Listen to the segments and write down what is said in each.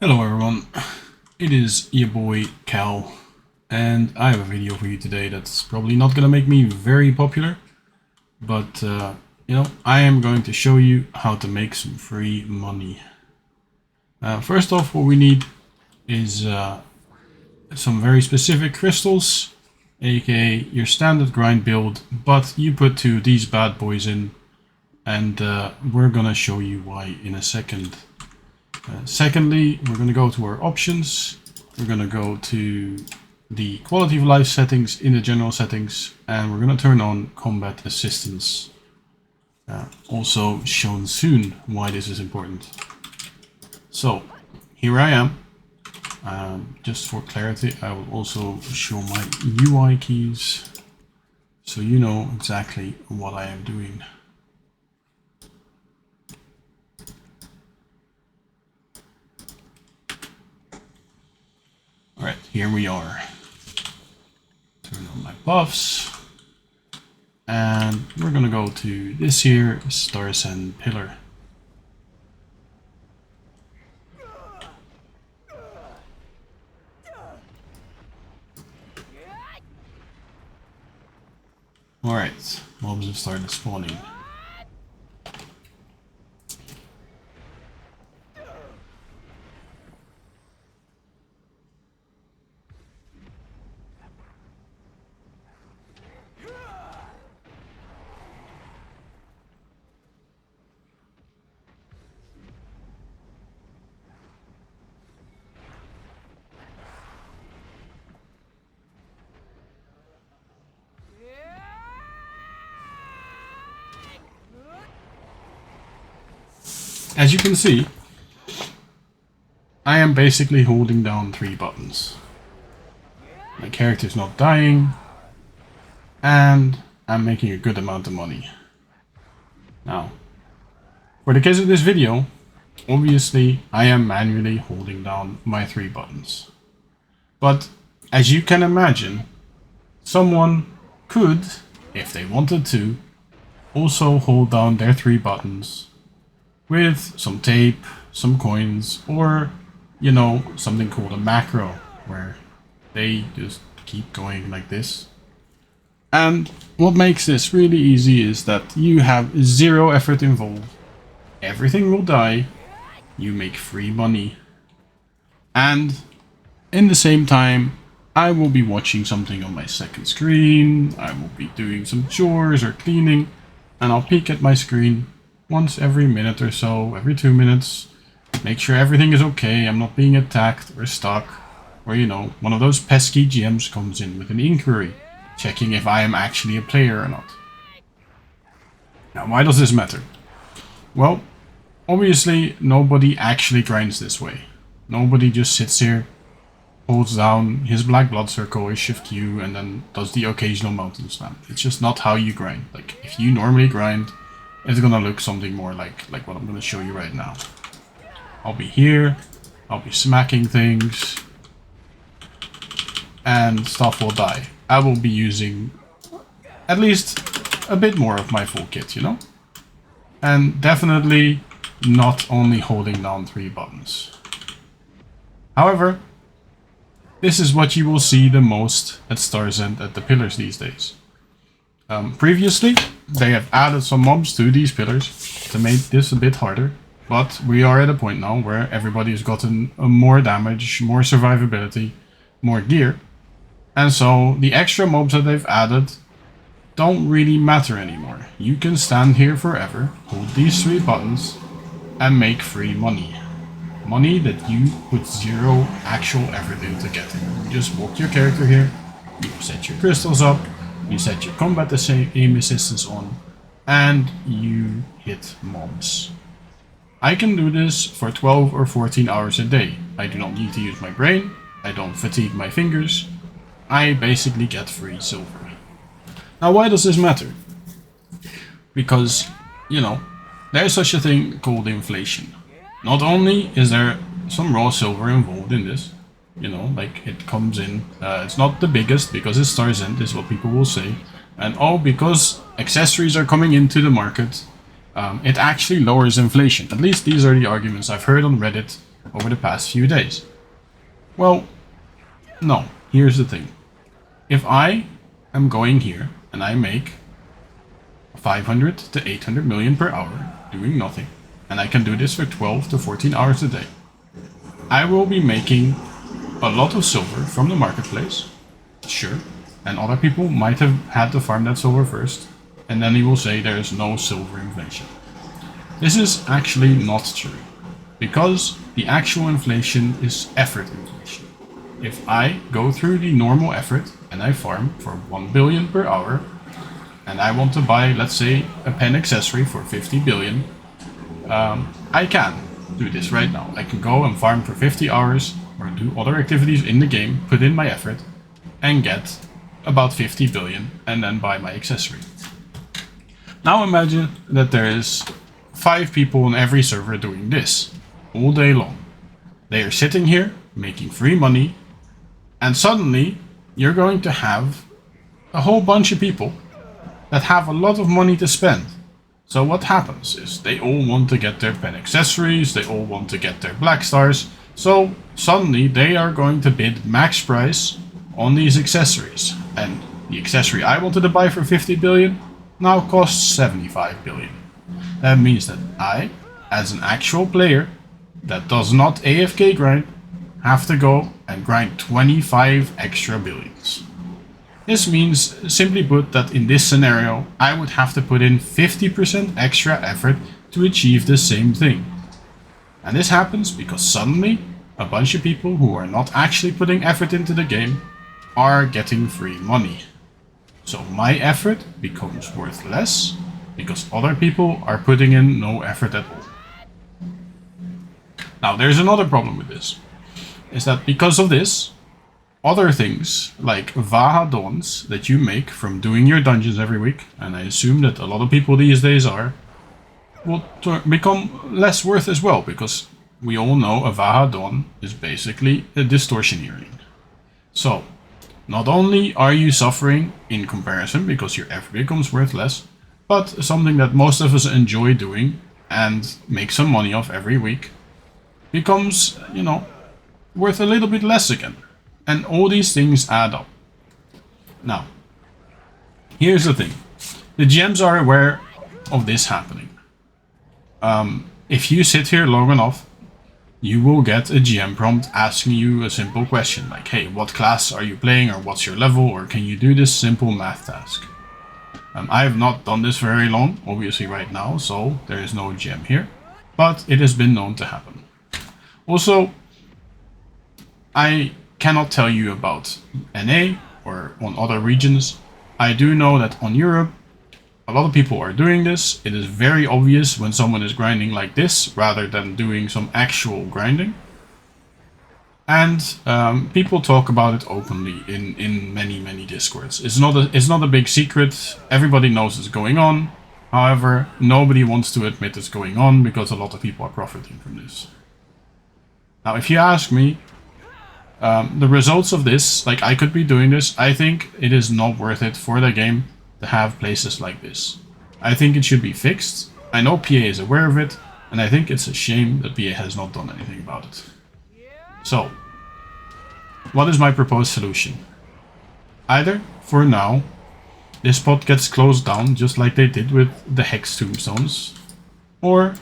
Hello everyone, it is your boy Cal, and I have a video for you today that's probably not gonna make me very popular, but I am going to show you how to make some free money. First off, what we need is some very specific crystals, aka your standard grind build, but you put two of these bad boys in, and we're gonna show you why in a second. Secondly, we're going to go to our options. We're going to go to the quality of life settings in the general settings, and we're going to turn on combat assistance. Also shown soon why this is important. So here I am. Just for clarity, I will also show my UI keys so you know exactly what I am doing. Alright, here we are. Turn on my buffs. And we're gonna go to this here, Star Ascend Pillar. Alright, mobs have started spawning. As you can see, I am basically holding down 3 buttons. My character's not dying, and I'm making a good amount of money. Now, for the case of this video, obviously I am manually holding down my 3 buttons. But as you can imagine, someone could, if they wanted to, also hold down their 3 buttons with some tape, some coins, or, you know, something called a macro, where they just keep going like this. And what makes this really easy is that you have 0 effort involved. Everything will die, you make free money. And in the same time, I will be watching something on my second screen, I will be doing some chores or cleaning, and I'll peek at my screen once every minute or so, every 2 minutes, make sure everything is okay, I'm not being attacked or stuck, or you know, one of those pesky GMs comes in with an inquiry, checking if I am actually a player or not. Now, why does this matter? Well, obviously nobody actually grinds this way. Nobody just sits here, holds down his black blood circle, his shift Q, and then does the occasional mountain slam. It's just not how you grind. Like, if you normally grind, it's gonna look something more like what I'm gonna show you right now. I'll be here, I'll be smacking things, and stuff will die. I will be using at least a bit more of my full kit, you know? And definitely not only holding down 3 buttons. However, this is what you will see the most at Star's End at the pillars these days. Previously, they have added some mobs to these pillars to make this a bit harder, but we are at a point now where everybody has gotten more damage, more survivability, more gear, and so the extra mobs that they've added don't really matter anymore. You can stand here forever, hold these 3 buttons, and make free money. Money that you put 0 actual effort into getting. You just walk your character here, you set your crystals up, you set your combat aim assistance on, and you hit mobs. I can do this for 12 or 14 hours a day. I do not need to use my brain, I don't fatigue my fingers, I basically get free silver. Now, why does this matter? Because, you know, there's such a thing called inflation. Not only is there some raw silver involved in this, you know, like it comes in, it's not the biggest because it's Star's End is what people will say, and all because accessories are coming into the market, it actually lowers inflation. At least these are the arguments I've heard on Reddit over the past few days. Well, no, here's the thing. If I am going here and I make 500 to 800 million per hour doing nothing, and I can do this for 12 to 14 hours a day, I will be making a lot of silver from the marketplace, sure, and other people might have had to farm that silver first, and then you will say there is no silver inflation. This is actually not true, because the actual inflation is effort inflation. If I go through the normal effort and I farm for 1 billion per hour, and I want to buy, let's say, a pen accessory for 50 billion, I can do this right now. I can go and farm for 50 hours or do other activities in the game, put in my effort, and get about 50 billion and then buy my accessory. Now imagine that there is 5 people on every server doing this all day long. They are sitting here making free money, and suddenly you're going to have a whole bunch of people that have a lot of money to spend. So what happens is they all want to get their pen accessories, they all want to get their black stars, so suddenly they are going to bid max price on these accessories. And the accessory I wanted to buy for 50 billion now costs 75 billion. That means that I, as an actual player that does not AFK grind, have to go and grind 25 extra billions. This means, simply put, that in this scenario, I would have to put in 50% extra effort to achieve the same thing. And this happens because suddenly, a bunch of people who are not actually putting effort into the game are getting free money. So my effort becomes worth less because other people are putting in no effort at all. Now there's another problem with this, is that because of this, other things like maewha dawns that you make from doing your dungeons every week, and I assume that a lot of people these days are, will become less worth as well, because we all know a maewha dawn is basically a distortion earring. So not only are you suffering in comparison because your effort becomes worth less, but something that most of us enjoy doing and make some money off every week becomes, worth a little bit less again. And all these things add up. Now, here's the thing. The GMs are aware of this happening. If you sit here long enough, you will get a GM prompt asking you a simple question like, hey, what class are you playing, or what's your level, or can you do this simple math task? I have not done this very long, obviously right now, so there is no GM here, but it has been known to happen. Also, I cannot tell you about NA or on other regions. I do know that on Europe, a lot of people are doing this. It is very obvious when someone is grinding like this rather than doing some actual grinding. And people talk about it openly in many discords. It's not a big secret. Everybody knows it's going on. However, nobody wants to admit it's going on because a lot of people are profiting from this. Now, if you ask me, the results of this, like I could be doing this, I think it is not worth it for the game to have places like this. I think it should be fixed. I know PA is aware of it, and I think it's a shame that PA has not done anything about it. So, what is my proposed solution? Either, for now, this spot gets closed down just like they did with the Hex Tombstones, or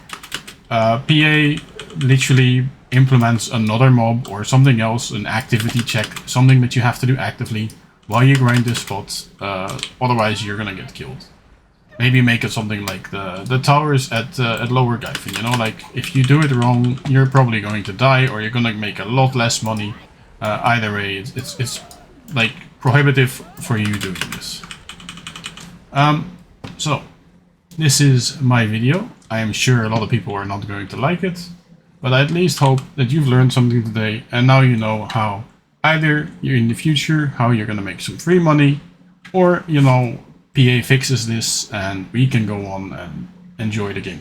PA literally implements another mob or something else, an activity check, something that you have to do actively while you grind this spot, otherwise you're gonna get killed. Maybe make it something like the towers at Lower Gyphin, like if you do it wrong, you're probably going to die or you're gonna make a lot less money. Either way, it's like prohibitive for you doing this. So, this is my video. I am sure a lot of people are not going to like it, but I at least hope that you've learned something today, and now you know how either you're in the future, how you're gonna make some free money, or, PA fixes this and we can go on and enjoy the game together.